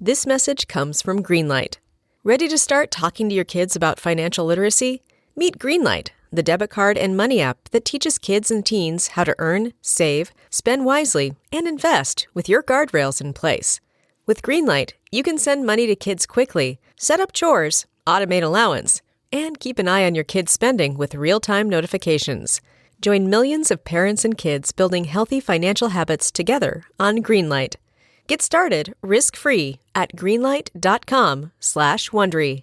This message comes from Greenlight. Ready to start talking to your kids about financial literacy? Meet Greenlight, the debit card and money app that teaches kids and teens how to earn, save, spend wisely, and invest with your guardrails in place. With Greenlight, you can send money to kids quickly, set up chores, automate allowance, and keep an eye on your kids' spending with real-time notifications. Join millions of parents and kids building healthy financial habits together on Greenlight. Get started risk-free at greenlight.com/Wondery.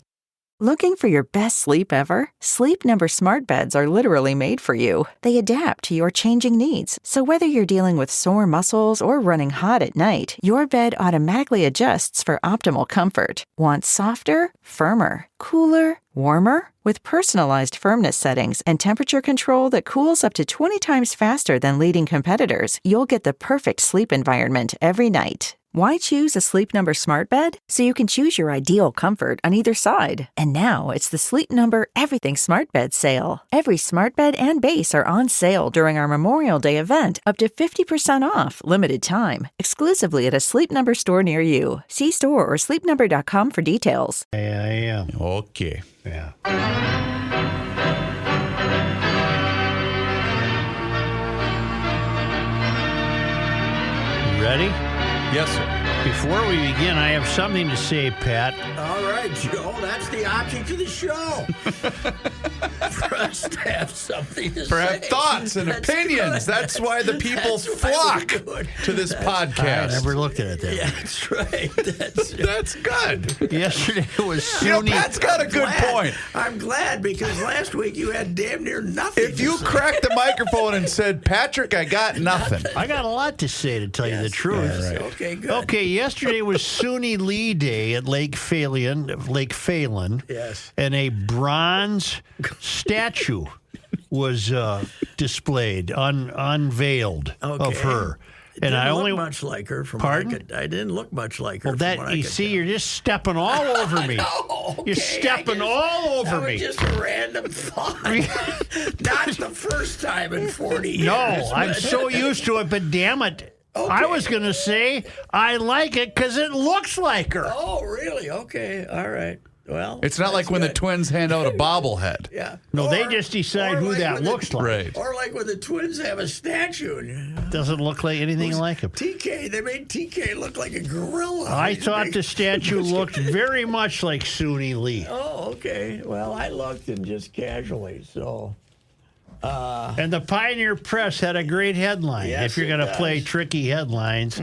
Looking for your best sleep ever? Sleep Number smart beds are literally made for you. They adapt to your changing needs. So whether you're dealing with sore muscles or running hot at night, your bed automatically adjusts for optimal comfort. Want softer, firmer, cooler, warmer? With personalized firmness settings and temperature control that cools up to 20 times faster than leading competitors, you'll get the perfect sleep environment every night. Why choose a Sleep Number smart bed? So you can choose your ideal comfort on either side. And now it's the Sleep Number Everything Smart Bed sale. Every smart bed and base are on sale during our Memorial Day event, up to 50% off, limited time, exclusively at a Sleep Number store near you. See store or sleepnumber.com for details. Yeah. Okay. Yeah. Ready? Yes, sir. Before we begin, I have something to say, Pat. All right, Joe, that's the object of the show. For us to have something to Perhaps say. thoughts and That's opinions. good. That's why the people flock to this I podcast. never looked at it that Yeah, that's right. That's good. way. Yesterday was You know, SUNY. Pat's got a good point. I'm glad because last week you had damn near nothing. If you to say. cracked the microphone and said, Patrick, I got nothing. I got a lot to say, to tell you the Yes, truth. yes. Okay, good. Okay, yesterday was SUNY Lee Day at Lake Phelan. Yes. And a bronze statue was displayed, unveiled of Okay. her. Didn't And I look only much like her. From Pardon? What I didn't look much like her. Well, from that what I you could see, tell. you're just stepping all over me. Oh, You're stepping all over that me. was just a random thought. Not the first time in 40 years. No, I'm but- so used to it, but damn it. Okay. I was going to say I like it because it looks like her. Oh, really? Okay. All right. Well, It's not like that's when the good. twins hand out a bobblehead. Yeah. No, they Or- just decide or who like that when the- looks like. Right. Or like when the twins have a statue. Doesn't look like anything like him. TK, they made TK look like a gorilla. I He's thought big. the statue looked very much like SUNY Lee. Oh, okay. Well, I looked and just casually, so. And the Pioneer Press had a great headline. Yes, if you're it going to play does. tricky headlines,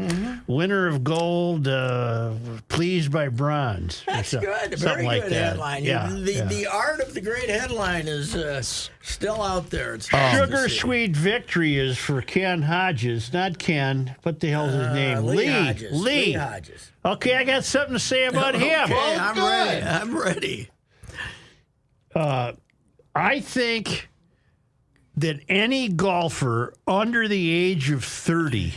winner of gold, pleased by bronze. or That's so- good. Something Very like good that. headline. Yeah, The art of the great headline is still out there. It's Sugar Sweet Victory is for Ken Hodges. Not Ken. What the hell's his name? Lee Hodges. Lee Hodges. Okay, I got something to say about him. Okay, I'm ready. I think that any golfer under the age of 30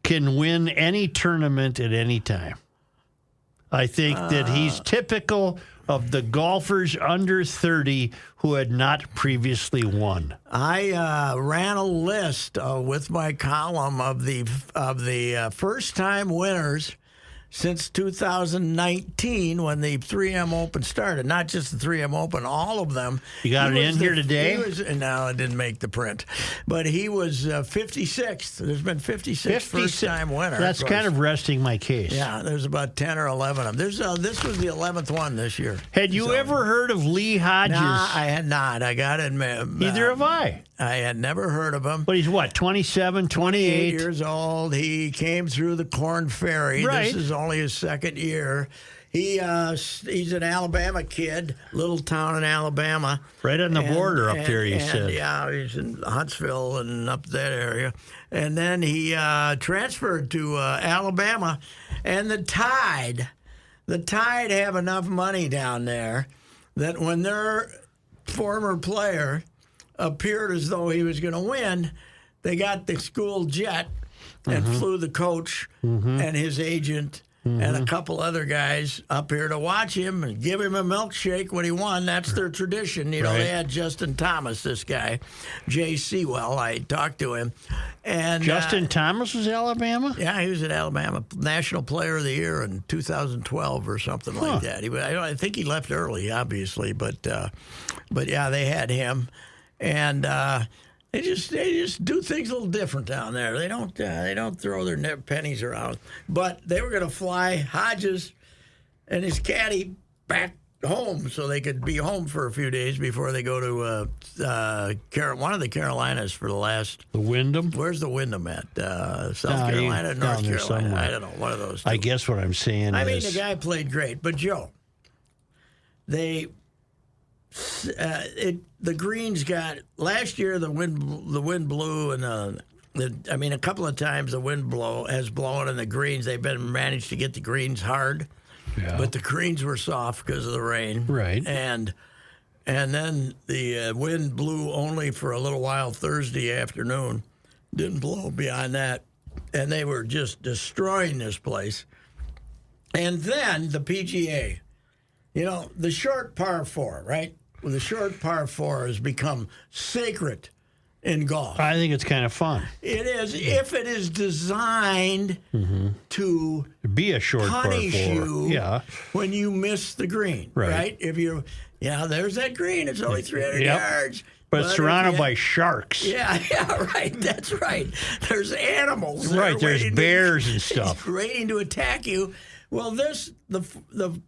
can win any tournament at any time. I think that he's typical of the golfers under 30 who had not previously won. I ran a list with my column of the first-time winners since 2019 when the 3M Open started. Not just the 3M Open, all of them. You got He it was in here today? No, it didn't make the print. But he was 56th. There's been 56 first-time winners. That's kind of resting my case. Yeah, there's about 10 or 11 of them. This was the 11th one this year. Had you ever heard of Lee Hodges? Nah, I had not. I got to admit. Neither have I. I had never heard of him. But he's what, 27, 28? 8 years old. He came through the Corn Ferry. Right. This is only his second year. He's an Alabama kid, little town in Alabama. Right on the border up there, you said. Yeah, he's in Huntsville and up that area. And then he transferred to Alabama. And the Tide have enough money down there that when their former player appeared as though he was going to win, they got the school jet and flew the coach and his agent and a couple other guys up here to watch him and give him a milkshake when he won. That's their tradition. You know, they had Justin Thomas, this guy, Jay Sewell. I talked to him. And Justin Thomas was Alabama? Yeah, he was at Alabama, National Player of the Year in 2012 or something like that. I think he left early, obviously, but yeah, they had him, and they just do things a little different down there. They don't throw their pennies around. But they were going to fly Hodges and his caddy back home so they could be home for a few days before they go to one of the Carolinas for the last. The Wyndham? Where's the Wyndham at? South Carolina, North Carolina? Somewhere. I don't know. One of those two. I guess what I'm saying I is. mean, the guy played great. But, Joe, the greens got last year. The wind blew, and a couple of times the wind has blown, and the greens they've managed to get the greens hard, but the greens were soft because of the rain, right? And then the wind blew only for a little while Thursday afternoon, didn't blow beyond that, and they were just destroying this place. And then the PGA, you know, the short par 4, right? Well, the short par 4 has become sacred in golf. I think it's kind of fun. It is, if it is designed to be a short par 4. Punish you when you miss the green, right? If you, there's that green. It's only 300 yards. But it's surrounded by sharks. Yeah, right. That's right. There's animals. Right, there's bears and stuff. Waiting to attack you. Well, the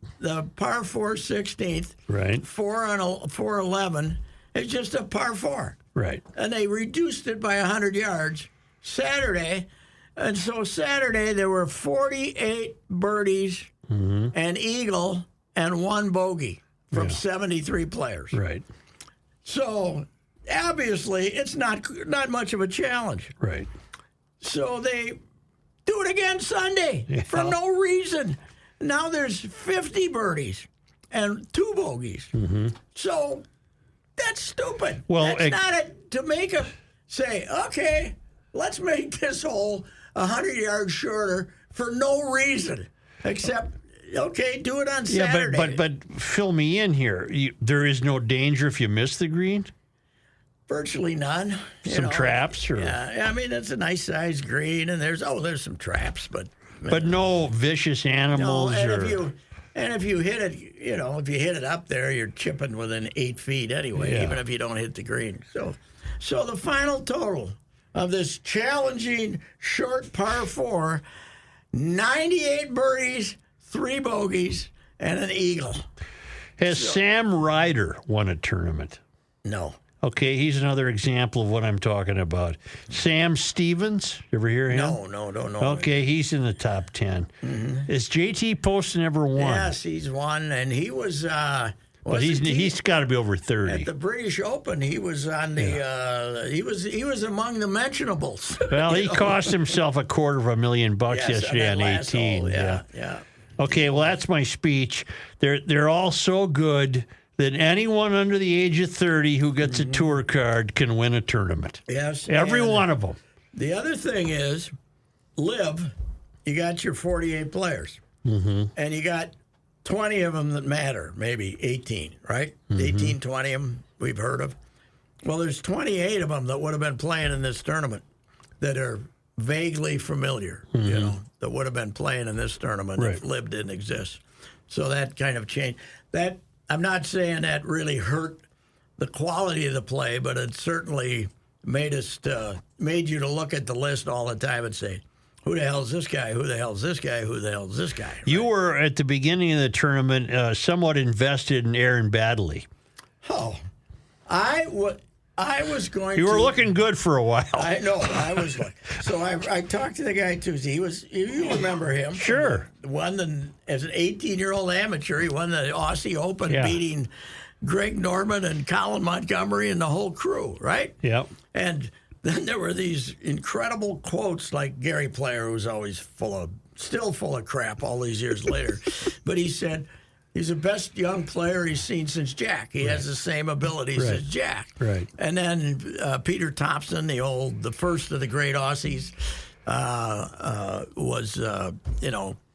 par 4 16th, right? 411 is just a par 4, right? And they reduced it by 100 yards Saturday, and so Saturday there were 48 birdies, an eagle, and 1 bogey from 73 players. Right. So obviously it's not much of a challenge. Right. So they do it again Sunday for no reason. Now there's 50 birdies and 2 bogeys. So that's stupid. Well, that's not to make a say, okay, let's make this hole 100 yards shorter for no reason except, okay, do it on Saturday. Yeah, but fill me in here. There is no danger if you miss the green? Virtually none. Some traps? Or? Yeah, I mean, it's a nice sized green, and there's some traps, but no vicious animals. No, and if you hit it, if you hit it up there, you're chipping within 8 feet anyway, even if you don't hit the green. So the final total of this challenging short par 4, 98 birdies, 3 bogeys, and an eagle. Has Sam Ryder won a tournament? No. Okay, he's another example of what I'm talking about. Sam Stevens, you ever hear him? No. Okay, he's in the top 10. Is JT Poston ever won? Yes, he's won, and he was. Well, he's got to be over 30. At the British Open, he was on the. He was among the mentionables. Well, he cost himself $250,000 yesterday on 18. Hole, yeah. Okay, well, that's my speech. They're all so good that anyone under the age of 30 who gets a tour card can win a tournament. Yes. Every one of them. The other thing is, LIV, you got your 48 players. And you got 20 of them that matter, maybe 18, right? 18, 20 of them we've heard of. Well, there's 28 of them that would have been playing in this tournament that are vaguely familiar, that would have been playing in this tournament if LIV didn't exist. So that kind of changed. That I'm not saying that really hurt the quality of the play, but it certainly made you to look at the list all the time and say, who the hell's this guy? Who the hell's this guy? Who the hell's this guy? Right? You were, at the beginning of the tournament, somewhat invested in Aaron Baddeley. Oh, I was going to... You were looking good for a while. I know. I was like... So I talked to the guy Tuesday. You remember him. Sure. As an 18-year-old amateur, he won the Aussie Open, beating Greg Norman and Colin Montgomery and the whole crew, right? Yep. And then there were these incredible quotes like Gary Player, who's always still full of crap all these years later. But he said... He's the best young player he's seen since Jack. He has the same abilities as Jack. Right. And then Peter Thompson, the first of the great Aussies, was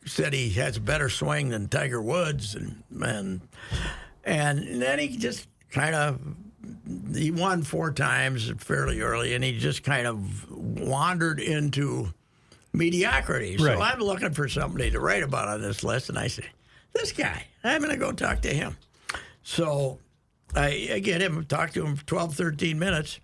said he has a better swing than Tiger Woods, and then he just he won 4 times fairly early, and he just kind of wandered into mediocrity. Right. So I'm looking for somebody to write about on this list, and I said, this guy, I'm going to go talk to him. So I get him, talk to him for 12, 13 minutes.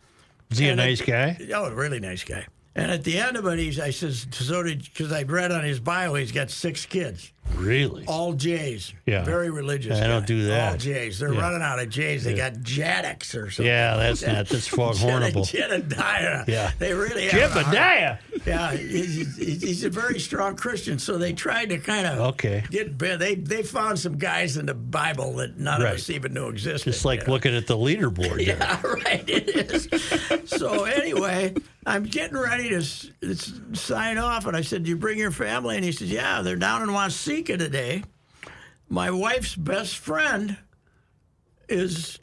Is he a nice guy? Oh, a really nice guy. And at the end of it, I says, because I read on his bio, he's got 6 kids. Really? All Jays. Yeah. Very religious. I don't guy. do that. All Jays. They're running out of Jays. They got Jaddix or something. Yeah, that's foghornable. Jedediah. Yeah. They really have Jebediah. Yeah, he's a very strong Christian. So they tried to kind of get. They found some guys in the Bible that none of us even knew existed. Just like looking at the leaderboard. Yeah, right. It is. So anyway, I'm getting ready to sign off, and I said, "Do you bring your family?" And he said, "Yeah, they're down in Waseca today. My wife's best friend is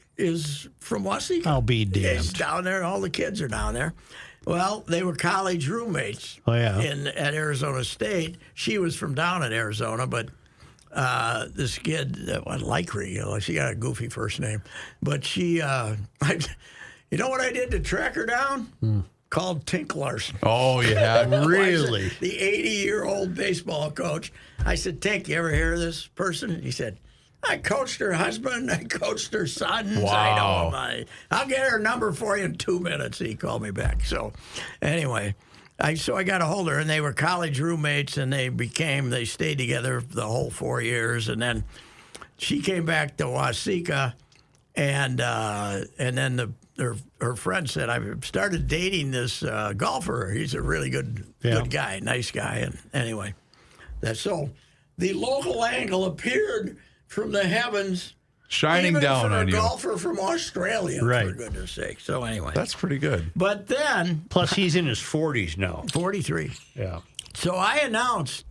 from Waseca. I'll be damned. He's down there. All the kids are down there." Well, they were college roommates. Oh, yeah. At Arizona State. She was from down in Arizona, but this kid, Likely, she got a goofy first name, but she, you know what I did to track her down? Called Tink Larson. Oh, yeah. Really? The 80-year-old baseball coach. I said, Tink, you ever hear of this person? And he said, I coached her husband. I coached her sons. Wow. I know him. I'll get her number for you in 2 minutes. He called me back. So anyway, I got a hold of her, and they were college roommates, and they stayed together the whole 4 years. And then she came back to Waseca, and then her friend said, I've started dating this golfer. He's a really good guy, nice guy. And anyway, so the local angle appeared from the heavens, shining even down for on a you. golfer from Australia, Right. for goodness sake. So anyway. That's pretty good. But then, Plus, he's in his 40s now. 43. Yeah. So I announced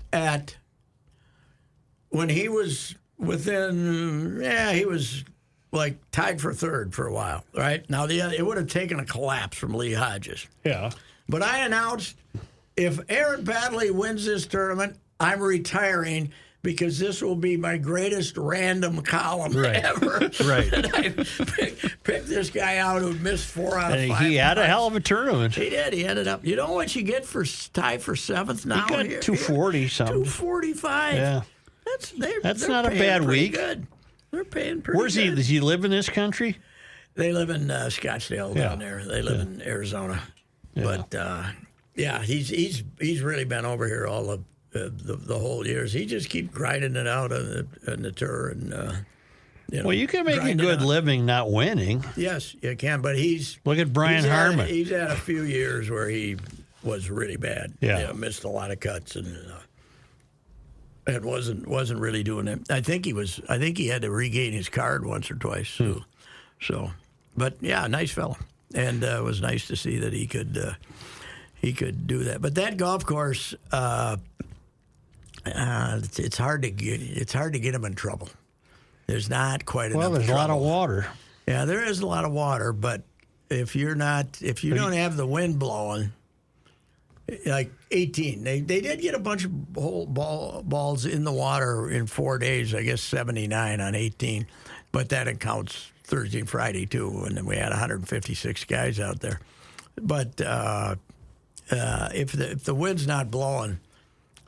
when he was he was like tied for third for a while, right? Now, it would have taken a collapse from Lee Hodges. Yeah. But I announced, if Aaron Baddeley wins this tournament, I'm retiring because this will be my greatest random column ever. Right. And I picked this guy out who missed 4 out of 5. And he had a hell of a tournament. He did. He ended up. You know what you get for tie for 7th now? He got 240 something. 245. Yeah. That's not a paying bad pretty week. Good. They're paying pretty Where's good. he? Does he live in this country? They live in Scottsdale down there. They live in Arizona. Yeah. But he's really been over here all the whole years. He just keeps grinding it out on the tour, and Well, you can make a grinding good out. living not winning. Yes, you can. But he's Look at Brian Harmon. He's had a few years where he was really bad. Yeah. Missed a lot of cuts and wasn't really doing it. I think he had to regain his card once or twice. So, but yeah, nice fella, and it was nice to see that he could do that. But that golf course, it's hard to get him in trouble. There's not quite enough. Well, there's a lot of water. Yeah, there is a lot of water, but if you don't have the wind blowing, like 18, they did get a bunch of whole balls in the water in 4 days. I guess 79 on 18, but that accounts Thursday and Friday too, and then we had 156 guys out there. But if the wind's not blowing,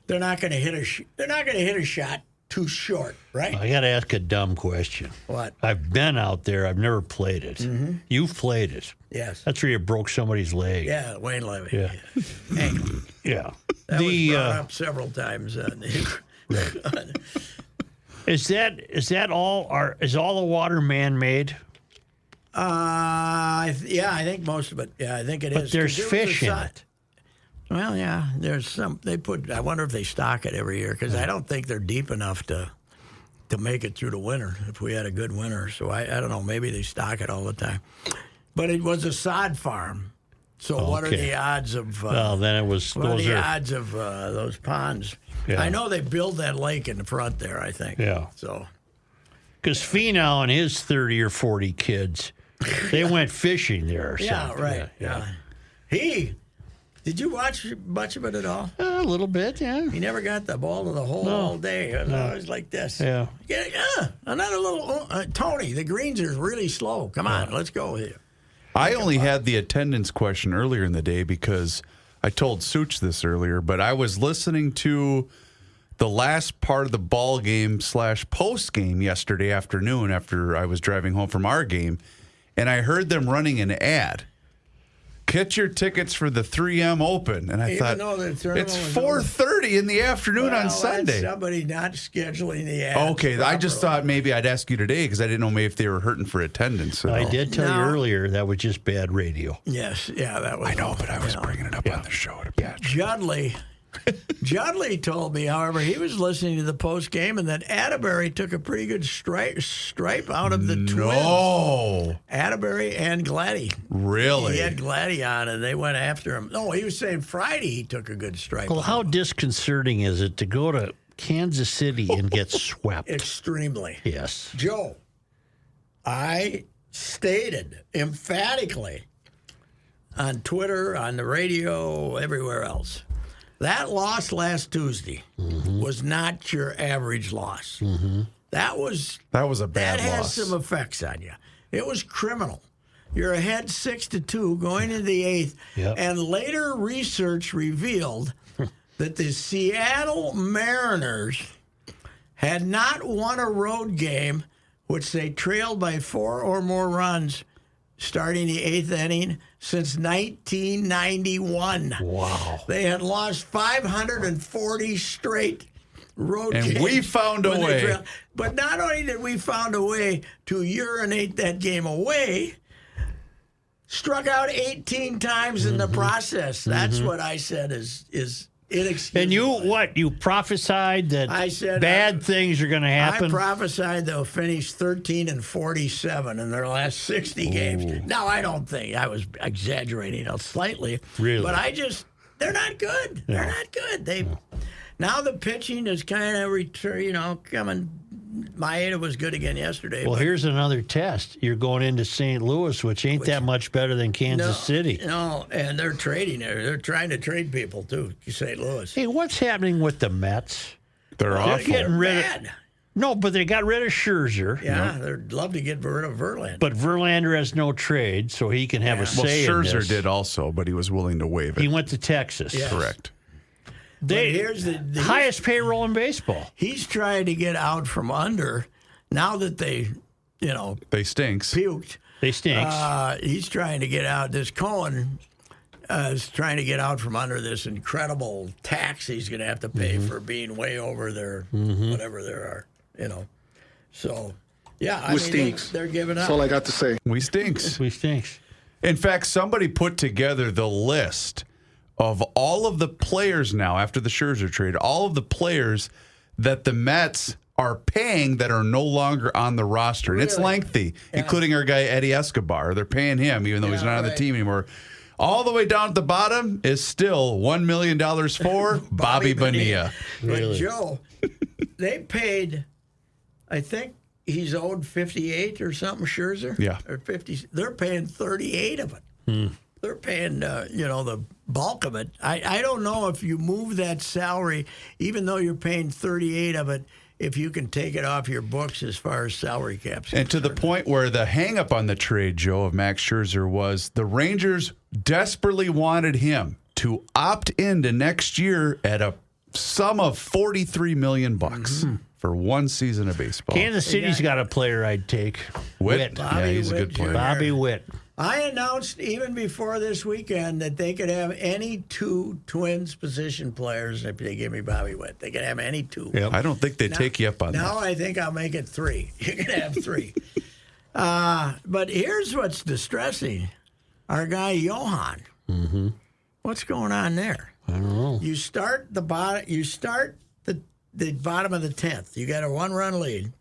they're not going to hit a shot too short, right? I got to ask a dumb question. What? I've been out there. I've never played it. Mm-hmm. You've played it. Yes. That's where you broke somebody's leg. Yeah, Wayne Levy. Yeah. Ankle. Yeah. That was brought up several times. Is all the water man-made? I think most of it. Yeah, I think it is. But there's 'Cause there was fish a in side- it. Well, yeah, there's some. I wonder if they stock it every year because I don't think they're deep enough to make it through the winter if we had a good winter. So I don't know. Maybe they stock it all the time. But it was a sod farm. So what are the odds of? Well, then it was. What are Those the are. odds of those ponds? Yeah. I know they build that lake in the front there. I think. Yeah. So. Because Finau and his 30 or 40 kids, they went fishing there or Yeah, something. right. Yeah. Did Did you watch much of it at all? A little bit, yeah. He never got the ball to the hole all day. It was always like this. Yeah. Another little Tony. The greens are really slow. Come on, let's go here. I only had the attendance question earlier in the day because I told Souch this earlier, but I was listening to the last part of the ball game / post game yesterday afternoon after I was driving home from our game, and I heard them running an ad. Get your tickets for the 3M Open. And I thought, it's 4:30 in the afternoon on Sunday. That's somebody not scheduling the ad. Okay, I just thought maybe I'd ask you today because I didn't know maybe if they were hurting for attendance. I did tell you earlier that was just bad radio. Yes, yeah, that was. I know, but I was bringing it up on the show to Patrick. Judley told me, however, he was listening to the post game and that Atterbury took a pretty good stripe out of the twins. No. Atterbury and Gladdy. Really? He had Gladdy on and they went after him. No, he was saying Friday he took a good stripe. Well, how disconcerting is it to go to Kansas City and get swept? Extremely. Yes. Joe, I stated emphatically on Twitter, on the radio, everywhere else, that loss last Tuesday was not your average loss. That was a bad loss. That has loss. some effects on you. It was criminal. You're ahead 6-2 going into the 8th, and later research revealed that the Seattle Mariners had not won a road game which they trailed by 4 or more runs starting the 8th inning since 1991. Wow. They had lost 540 straight road games. And we found a way. But not only did we found a way to urinate that game away, struck out 18 times in the process. That's what I said is inexcusable. And you prophesied that I said, bad things are going to happen? I prophesied they'll finish 13-47 in their last 60 games. Now, I don't think I was exaggerating slightly. Really? But they're not good. No. They're not good. Now the pitching is kind of coming. Maeda was good again yesterday. Well, here's another test. You're going into St. Louis, which ain't that much better than Kansas City. No, and they're trading there. They're trying to trade people, too, to St. Louis. Hey, what's happening with the Mets? They're awful. Getting rid Bad. of. No, but they got rid of Scherzer. Yeah, they'd love to get rid of Verlander. But Verlander has no trade, so he can have a say in Scherzer this. did also, but he was willing to waive it. He went to Texas. Yes. Correct. Here's the highest payroll in baseball. He's trying to get out from under. Now that they stinks. puked. They stinks. He's trying to get out. This Cohen is trying to get out from under this incredible tax he's going to have to pay for being way over their whatever there are. So yeah, stinks. They're giving up. That's all I got to say. We stinks. We stinks. In fact, somebody put together the list of all of the players now after the Scherzer trade, all of the players that the Mets are paying that are no longer on the roster. And it's lengthy, including our guy Eddie Escobar. They're paying him even though he's not on the team anymore. All the way down at the bottom is still $1 million for Bobby Bonilla. But Joe, they paid, I think he's owed 58 or something, Scherzer? Yeah. Or 50. They're paying 38 of it. They're paying, the bulk of it. I don't know if you move that salary, even though you're paying 38 of it, if you can take it off your books as far as salary caps. And to the point where the hang-up on the trade, Joe, of Max Scherzer was the Rangers desperately wanted him to opt into next year at a sum of $43 million for one season of baseball. Kansas City's got a player I'd take. Witt. Yeah, he's a good Witt player. Jr. Bobby Witt. I announced even before this weekend that they could have any 2 Twins position players if they give me Bobby Witt. They could have any 2. Yep. I don't think they take you up on Now that. I think I'll make it 3. You can have 3. But here's what's distressing. Our guy Johan. What's going on there? I don't know. You start the bottom. You start the bottom of the 10th. You got a 1-run lead.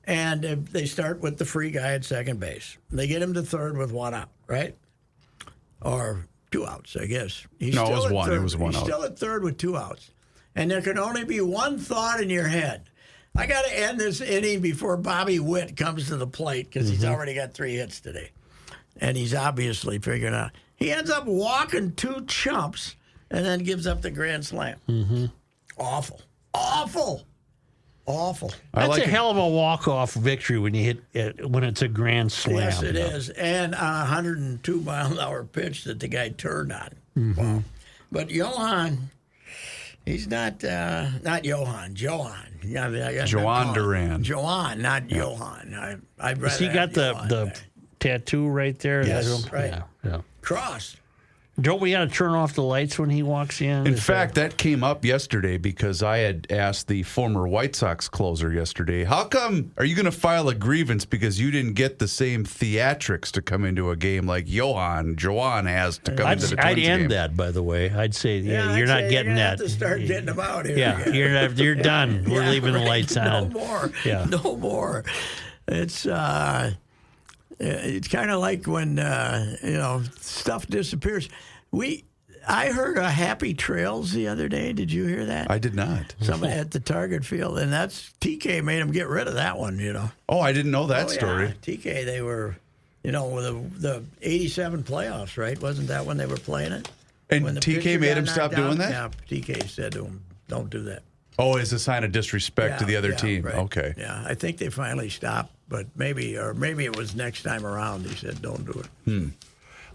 And they start with the free guy at second base. They get him to third with 1 out, right? Or 2 outs, I guess. It was 1. It was 1 out. He's still at third with 2 outs. And there can only be one thought in your head. I got to end this inning before Bobby Witt comes to the plate because he's already got 3 hits today. And he's obviously figuring out, He ends up walking 2 chumps and then gives up the grand slam. Mm-hmm. Awful. That's a hell of a walk-off victory when you hit it, when it's a grand slam. Yes, it is. And a 102-mile-an-hour pitch that the guy turned on. Mm-hmm. Wow. But Johan, he's not Johan. Yeah, Joan Duran. Johan, not Johan. I'd rather Has he got have Johan the back. tattoo right there? Yes, right. Yeah. Crossed. Don't we got to turn off the lights when he walks in? In fact, that came up yesterday because I had asked the former White Sox closer yesterday, how come are you going to file a grievance because you didn't get the same theatrics to come into a game like Joan has to come into the Twins I'd end game? that, by the way. I'd say, Yeah, you're I'd not say getting you're that. Have to start getting them out here. Yeah, you're done. We're Yeah, leaving the right. lights on. No more. Yeah. No more. It's kind of like when stuff disappears. I heard a Happy Trails the other day. Did you hear that? I did not. Somebody at the Target field, and that's TK made them get rid of that one. Oh, I didn't know that story. Yeah. TK, they were, with the '87 playoffs, right? Wasn't that when they were playing it? And When the TK pitcher made got him knocked stop doing out? that? Yeah, TK said to him, "Don't do that." Oh, as a sign of disrespect to the other team. Right. Okay. Yeah, I think they finally stopped, but maybe it was next time around. He said, "Don't do it."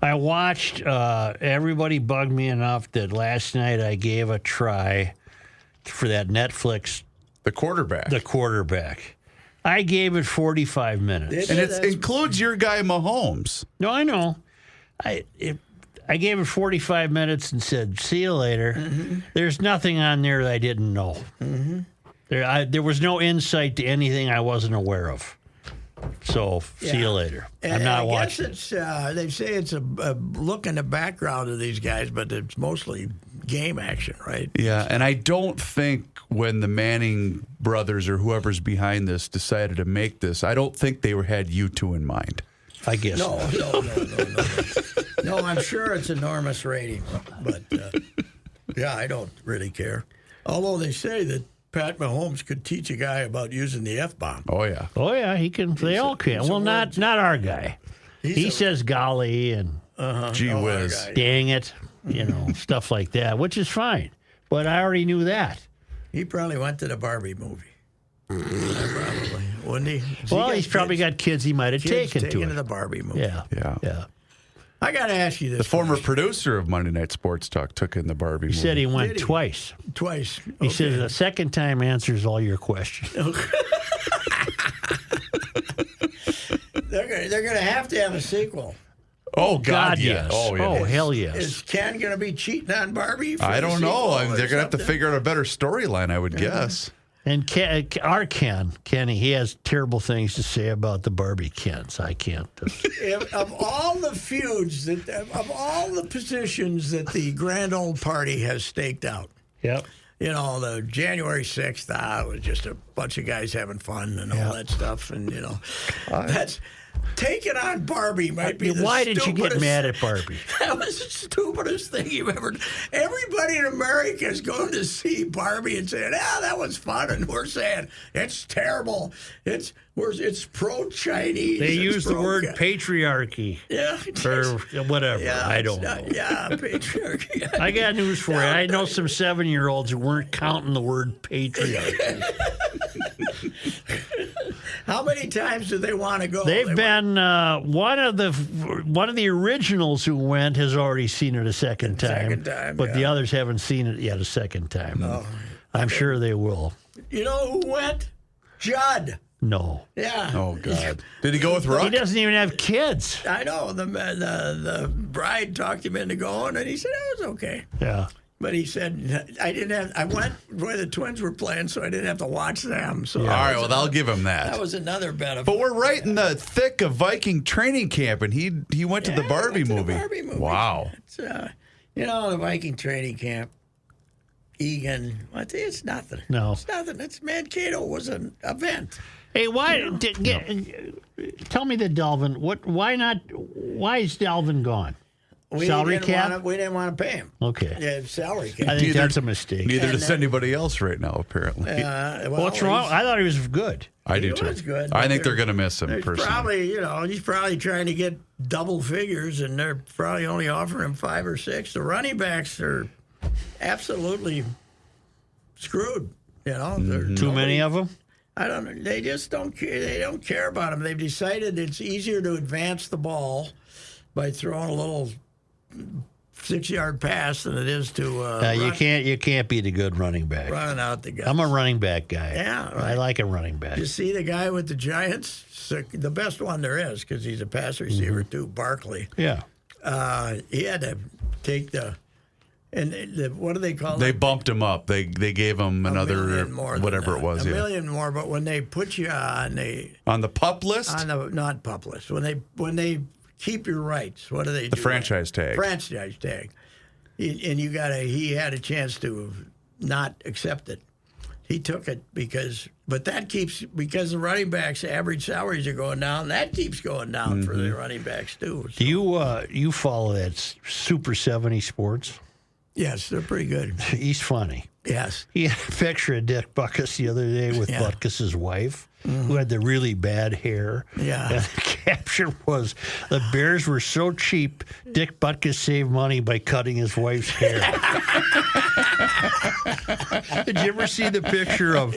I watched, everybody bugged me enough that last night I gave a try for that Netflix, The quarterback. The Quarterback. I gave it 45 minutes. And it includes your guy Mahomes. No, I know. I gave it 45 minutes and said, see you later. Mm-hmm. There's nothing on there that I didn't know. Mm-hmm. There was no insight to anything I wasn't aware of. So, see you later. I'm not watching. I guess they say it's a look in the background of these guys, but it's mostly game action, right? Yeah, and I don't think when the Manning brothers or whoever's behind this decided to make this, I don't think they had you two in mind. I guess No. not. No, I'm sure it's enormous rating, but yeah, I don't really care. Although they say that Pat Mahomes could teach a guy about using the F-bomb. Oh, yeah. Oh, yeah, he can. They all can. Well, not our guy. He says golly and Gee whiz. dang it, stuff like that, which is fine. But I already knew that. He probably went to the Barbie movie. Probably, wouldn't he? Well, he's probably got kids he might have taken to the it. Barbie movie. Yeah. I got to ask you this. The former question. producer of Monday Night Sports Talk took in the Barbie He movie. said he went Did he? twice. Twice. He says the second time answers all your questions. They're going to have a sequel. Oh, God, yes. Oh, yeah. Oh, hell yes. Is Ken going to be cheating on Barbie? For I the don't sequel know. or They're going to have to something? figure out a better storyline, I would guess. And our Kenny, he has terrible things to say about the Barbie Kens. I can't. Of all the feuds, of all the positions that the grand old party has staked out, Yep. the January 6th, it was just a bunch of guys having fun and all that stuff. And, that's taking on Barbie might be the Why did you get stupidest- mad at Barbie? That was the stupidest thing you've ever. Everybody in America is going to see Barbie and saying, that was fun. And we're saying, it's terrible. It's pro-Chinese. They use the word patriarchy. patriarchy Yeah. or whatever. Yeah, I don't know. Yeah, patriarchy. I got news for you. I know some 7-year-olds who weren't counting the word patriarchy. How many times do they want to go? They've been one of the originals who went has already seen it a second time, but the others haven't seen it yet a second time. Oh, I'm sure they will. You know who went? Judd. No, Yeah. Oh, God. Did he go with he Ruck? doesn't even have kids. I know. The bride talked him into going, and he said it was okay. Yeah. But he said, I went where the Twins were playing, so I didn't have to watch them. So All right, well, I'll give him that. that was another benefit. But we're right in the thick of Viking training camp, and he went to the Barbie movie. Wow. It's, the Viking training camp, Egan, it's nothing. No. It's nothing. It's Mankato was an event. Hey, tell me the Delvin. Why is Delvin gone? Salary cap? We didn't want to pay him. Okay. Yeah, salary cap. I think that's a mistake. Neither does anybody else right now, apparently. What's wrong? I thought he was good. I do He too. was good, I but think they're going to miss him He's personally. probably, he's probably trying to get double figures, and they're probably only offering him 5 or 6. The running backs are absolutely screwed. Too many of them. I don't know. They just don't care. They don't care about him. They've decided it's easier to advance the ball by throwing a little 6-yard pass than it is to You can't beat a good running back. running out the guts. I'm a running back guy. Yeah, right. I like a running back. You see the guy with the Giants, the best one there is, because he's a pass receiver too, Barkley. Yeah. He had to take what do they call They it? bumped him up. They gave him another million more than whatever that. it was. A Yeah. million more, but when they put you on On the pup list? not pup list, when they keep your rights, what do they do? The franchise tag. Franchise tag. And he had a chance to not accept it. He took it because the running backs' average salaries are going down. That keeps going down for the running backs too. So. Do you follow that Super 70 Sports? Yes, they're pretty good. He's funny. Yes. He had a picture of Dick Butkus the other day with Butkus's wife, who had the really bad hair. Yeah. And the caption was, "The Bears were so cheap, Dick Butkus saved money by cutting his wife's hair." Did you ever see the picture of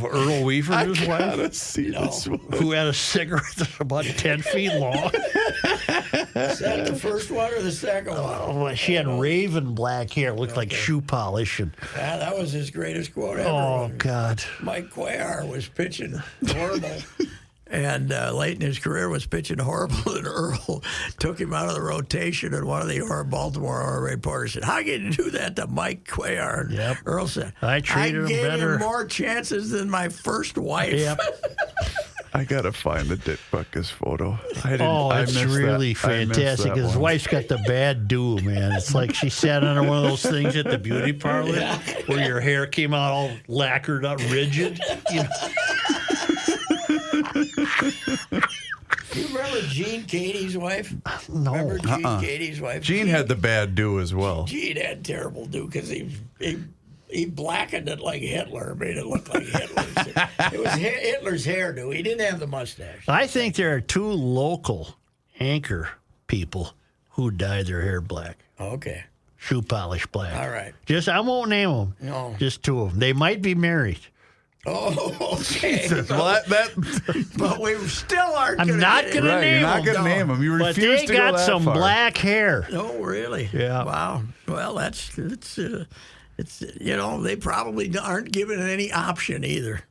Earl Weaver and his wife? See this one. Who had a cigarette that's about 10 feet long? Is that the first one or the second one? Oh, she had raven black hair, looked like shoe polish. And, Yeah, that was his greatest quote ever. oh, when God. Mike Cuellar was pitching horrible. And late in his career was pitching horrible, and Earl took him out of the rotation. And one of the Baltimore reporters said, "How can you do that to Mike Cuellar?" And Yep. Earl said, I treated him gave better." him more chances than my first wife." Yep. I got to find the Dick Butkus photo. It's really fantastic. His wife's got the bad do, man. It's like she sat under one of those things at the beauty parlor where your hair came out all lacquered up, rigid. You know? Do you remember Gene Katie's wife? No. Remember Gene Katie's wife? Gene had the bad do as well. Gene had terrible do because he blackened it like Hitler, made it look like Hitler's. It was Hitler's hairdo. He didn't have the mustache. I think there are 2 local anchor people who dye their hair black. Okay. Shoe polish black. All right. I won't name them. No. Just 2 of them. They might be married. Oh, okay. Well, that But we still aren't I'm gonna not get going to right, name you're not them. going to name him. You But refuse they to go got that some far. black hair. Oh, really? Yeah. Wow. Well, it's they probably aren't given any option either.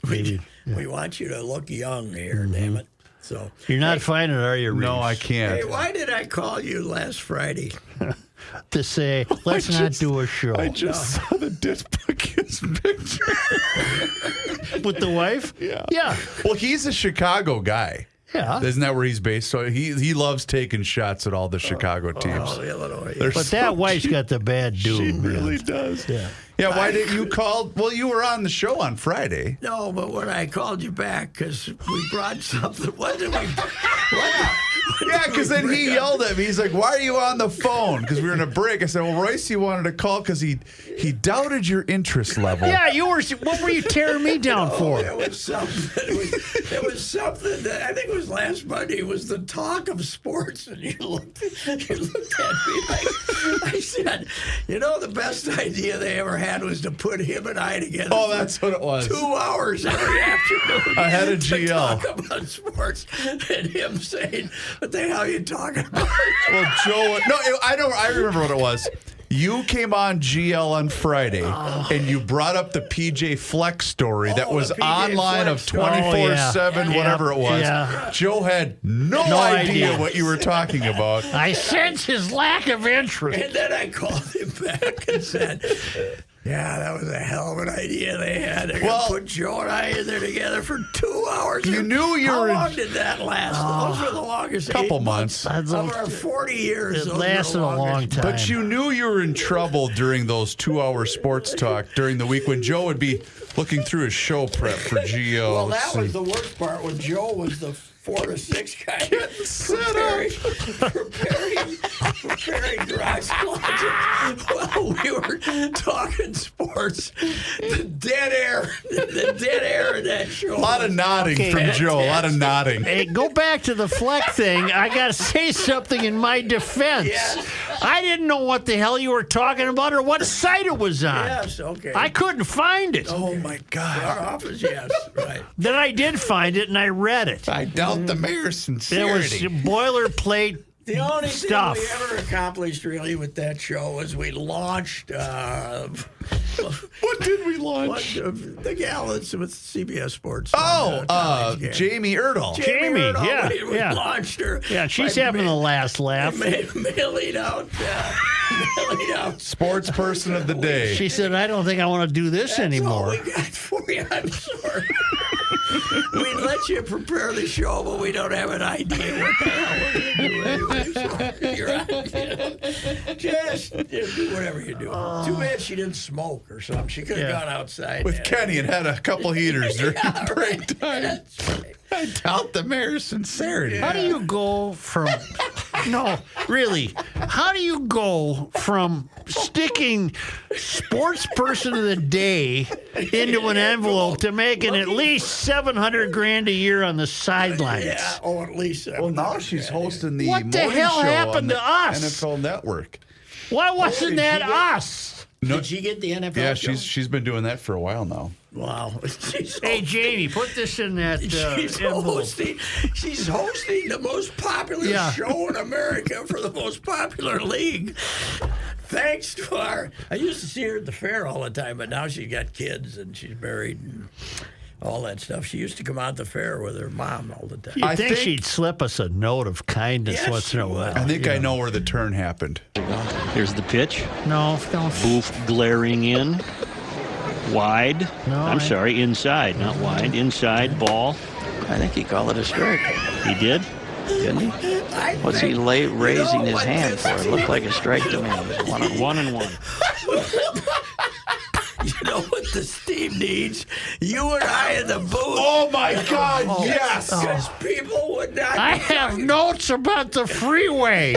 Maybe. We want you to look young here, damn it. So You're not finding it, are you, Reeves? No, I can't. hey, why did I call you last Friday? To say, let's not do a show. I just saw the Dick Butkus picture. With the wife? Yeah. Yeah. Well, he's a Chicago guy. Yeah. Isn't that where he's based? So he loves taking shots at all the Chicago teams. Oh, Illinois. They're But so that wife's got the bad do, She man. really does. Yeah. Yeah, why didn't you call? Well, you were on the show on Friday. No, but when I called you back because we brought something, what did we? Yeah, because then he yelled at me. He's like, "Why are you on the phone?" Because we were in a break. I said, "Well, Reusse wanted to call because he doubted your interest level." Yeah, what were you tearing me down for? It was something. It was something that I think it was last Monday. It was the talk of sports, and you looked at me like I said, the best idea they ever had was to put him and I together. Oh, that's what it was. 2 hours every afternoon. I had a to GL. talk about sports, and him saying, "What the hell are you talking about?" Well, Joe, I remember what it was. You came on GL on Friday, and you brought up the PJ Flex story that Oh, was the PJ online Flex of story. 24/7, whatever it was. Yeah. Joe had no idea what you were talking about. I sense his lack of interest. And then I called him back and said, "Yeah, that was a hell of an idea they had. They're going to put Joe and I in there together for 2 hours." You knew you How were. long did that last? Those were the longest Couple 8 months. of our 40 years. It those were the lasted a long longest. time. But you knew you were in trouble during those 2-hour sports talk during the week when Joe would be looking through his show prep for GO. Well, that was the worst part when Joe was the 4 to 6 guy preparing garage closet while we were talking sports. The dead air in that show. A lot of nodding from Joe. A lot of nodding. Hey, go back to the Fleck thing. I got to say something in my defense. Yes. I didn't know what the hell you were talking about or what site it was on. Yes, okay. I couldn't find it. Oh, my God. Our office, yes, right. Then I did find it, and I read it. I doubt the mayor's sincerity. It was boilerplate The only stuff. thing we ever accomplished really with that show was we launched. What did we launch? The gal that's with CBS Sports. Jamie Erdahl. Jamie, Erdahl, yeah, we yeah. launched her. Yeah, she's by having the last laugh. Mailing out. Sports person of the day. She said, I don't think I want to do this That's anymore. all we got for you. I'm sorry. We let you prepare the show, but we don't have an idea what the hell we're going to do anyway. So you're out, just do whatever you do. Too bad she didn't smoke or something. She could have gone outside. With Kenny and had a couple heaters during break time. That's right. I doubt the mayor's sincerity. How do you go from... No, really. How do you go from sticking sports person of the day into an envelope to making at least $700,000 a year on the sidelines? Yeah, at least. Well, now she's hosting the What the morning hell show happened on to us? the NFL Network. Why wasn't did that she get- us? Did she get the NFL? Yeah, show? she's been doing that for a while now. Wow. Hey, Jamie, put this in that envelope. She's hosting the most popular show in America for the most popular league. Thanks to our... I used to see her at the fair all the time, but now she's got kids and she's married and all that stuff. She used to come out to the fair with her mom all the time. You'd I think think- she'd slip us a note of kindness Yes, once in a she while. would. I think I know where the turn happened. Here's the pitch. No, don't. Booth glaring in. Wide. No, I'm sorry, inside, not wide. Inside, ball. I think he called it a strike, He did? didn't he? What's he raising his hand for? It looked like a strike to me. It was 1-1. 1-1. You know what this team needs? You and I in the booth. Oh, my God, yes! Because people would not. I be have talking- notes about the freeway.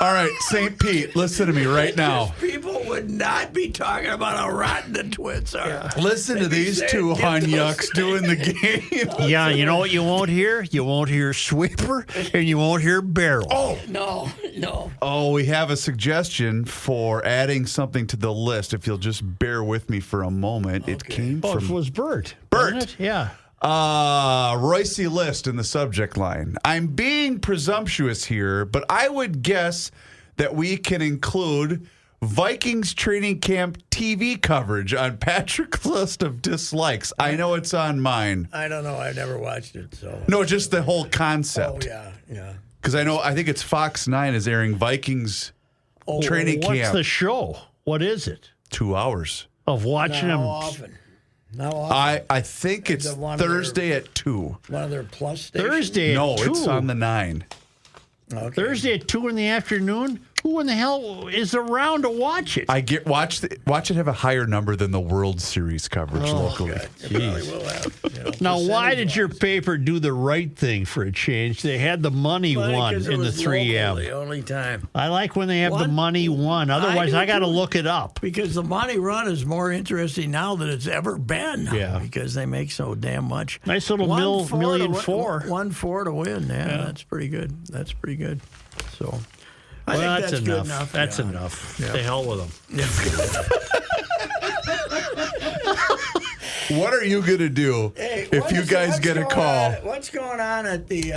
All right, St. Pete, listen to me right now. People would not be talking about how rotten the Twins are. Listen to They'd be these saying, two "Get those hunyucks doing the game. Yeah, you know what you won't hear? You won't hear sweeper and you won't hear barrel. No. Oh, we have a suggestion for adding something to the list. If you'll just bear with me for a moment. It came Oh, it from was Bert. Bert. wasn't it? Yeah. Reusse list in the subject line. I'm being presumptuous here, but I would guess that we can include Vikings training camp TV coverage on Patrick's list of dislikes. I know it's on mine. I don't know. I never watched it, so. No, just the whole Oh concept. yeah. Because I think it's Fox 9 is airing Vikings training What's camp. the show? What is it? 2 hours. Of watching How them. often? How often? I think it's Is it one of their- Thursday at 2. One of their plus stations. Thursday No, at 2. it's on the 9. Okay. Thursday at 2 in the afternoon? Who in the hell is around to watch it? Watch it have a higher number than the World Series coverage locally. Good. It probably will have. Now, why did your percentage-wise. paper do the right thing for a change? They had the money Well, one because it in the was 3M. local, the only time. I like when they have the One- money one. Otherwise, do I got to too. look it up. Because the money run is more interesting now than it's ever been. Yeah. Because they make so damn much. Nice little 1-4 million to four. 1-4 to win. Yeah, that's pretty good. That's pretty good. So, I Well, think that's good enough. enough. That's yeah. enough. The hell with them. What are you going to do Hey, if you guys what's get a going call? on- what's going on at the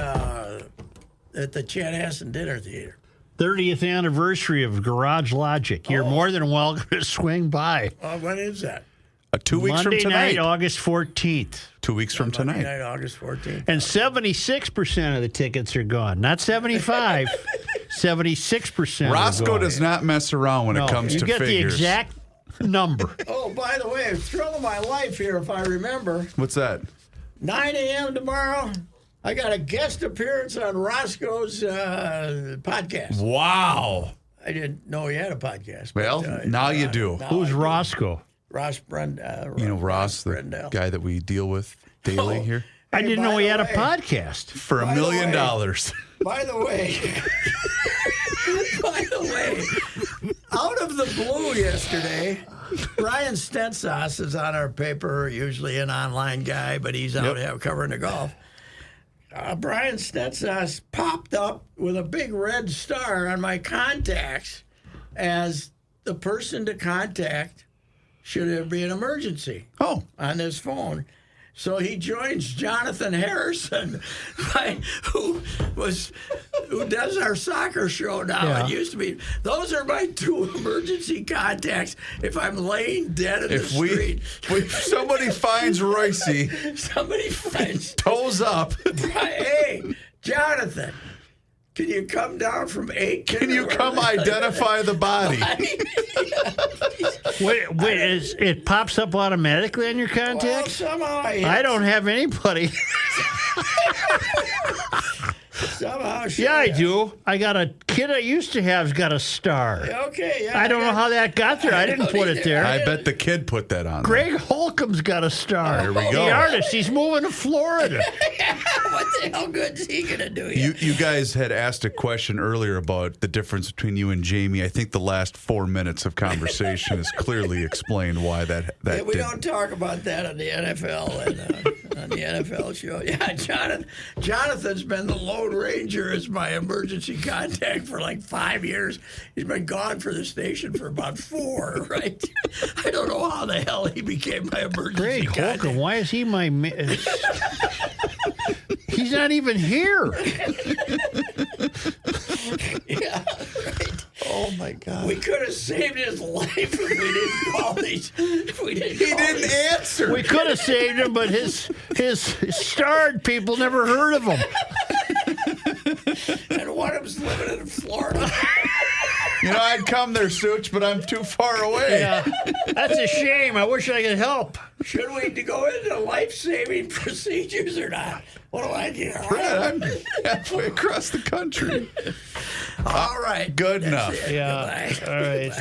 Chanhassen Dinner Theater? 30th anniversary of Garage Logic. You're more than welcome to swing by. When is that? 2 weeks Monday from tonight. night, August 14th. 2 weeks from Monday tonight. night, August 14th. And 76% of the tickets are gone. Not 75. 76% are Roscoe gone. does not mess around when No, it comes you to get figures. the exact number. Oh, by the way, thrill of my life here, if I remember. What's that? 9 a.m. tomorrow, I got a guest appearance on Roscoe's podcast. Wow. I didn't know he had a podcast. Well, now you do. now Who's I do. Roscoe? Ross Brendel. You know, Ross, the Brendel. guy that we deal with daily Oh, here. I didn't know he had a podcast. For $1 million. By the way, out of the blue yesterday, Brian Stensas is on our paper, usually an online guy, but he's out covering the golf. Brian Stensas popped up with a big red star on my contacts as the person to contact should there be an emergency on his phone. So he joins Jonathan Harrison, who does our soccer show now. Yeah. It used to be. Those are my two emergency contacts if I'm laying dead in the street. If somebody finds Reusse, Somebody finds toes up. Hey, Jonathan, can you come down from 8? Can you come identify the body? Wait, it pops up automatically on your contacts? Well, somehow I don't have anybody. Somehow. Yeah, I do. I got a kid I used to have's got a star. Okay, yeah. I don't know how that got there. I didn't put it there. I bet the kid put that on. Greg Holcomb's got a star. There we go. The artist. He's moving to Florida. What the hell good is he going to do here? You guys had asked a question earlier about the difference between you and Jamie. I think the last 4 minutes of conversation has clearly explained why that Yeah, we did. don't talk about that on the NFL and on the NFL show. Yeah, Jonathan's been the Lone Ranger as my emergency contact for like 5 years. He's been gone for the station for about 4, right? I don't know how the hell he became my emergency Greg contact. Holcomb, why is he my... He's not even here. Yeah, right. Oh my God! We could have saved his life if we didn't call these. He didn't answer. We could have saved him, but his starred people never heard of him. And one of them's living in Florida. I'd come there, Souch, but I'm too far away. Yeah, that's a shame. I wish I could help. Should we go into life-saving procedures or not? What do I do? Brad, I'm halfway across the country. All right. Good enough. Yeah. Goodbye. All right.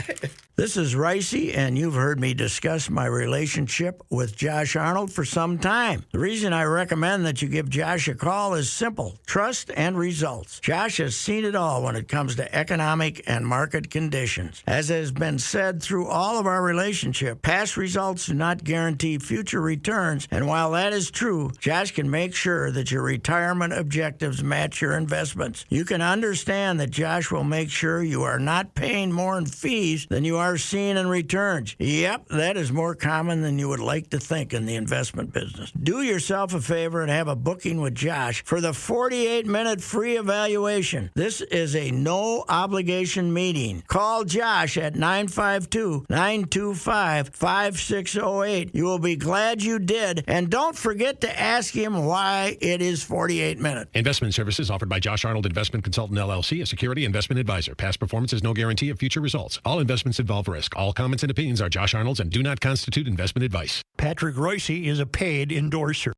This is Reusse, and you've heard me discuss my relationship with Josh Arnold for some time. The reason I recommend that you give Josh a call is simple: trust and results. Josh has seen it all when it comes to economic and market conditions. As has been said through all of our relationship, past results do not guarantee future returns, and while that is true, Josh can make sure that your retirement objectives match your investments. You can understand that Josh will make sure you are not paying more in fees than you are seeing in returns. Yep, that is more common than you would like to think in the investment business. Do yourself a favor and have a booking with Josh for the 48-minute free evaluation. This is a no-obligation meeting. Call Josh at 952-925-5608. You will be glad you did, and don't forget to ask him why it is 48 minutes. Investment services offered by Josh Arnold Investment Consultant LLC, a security investment advisor. Past performance is no guarantee of future results. All investments involve risk. All comments and opinions are Josh Arnold's and do not constitute investment advice. Patrick Reusse is a paid endorser.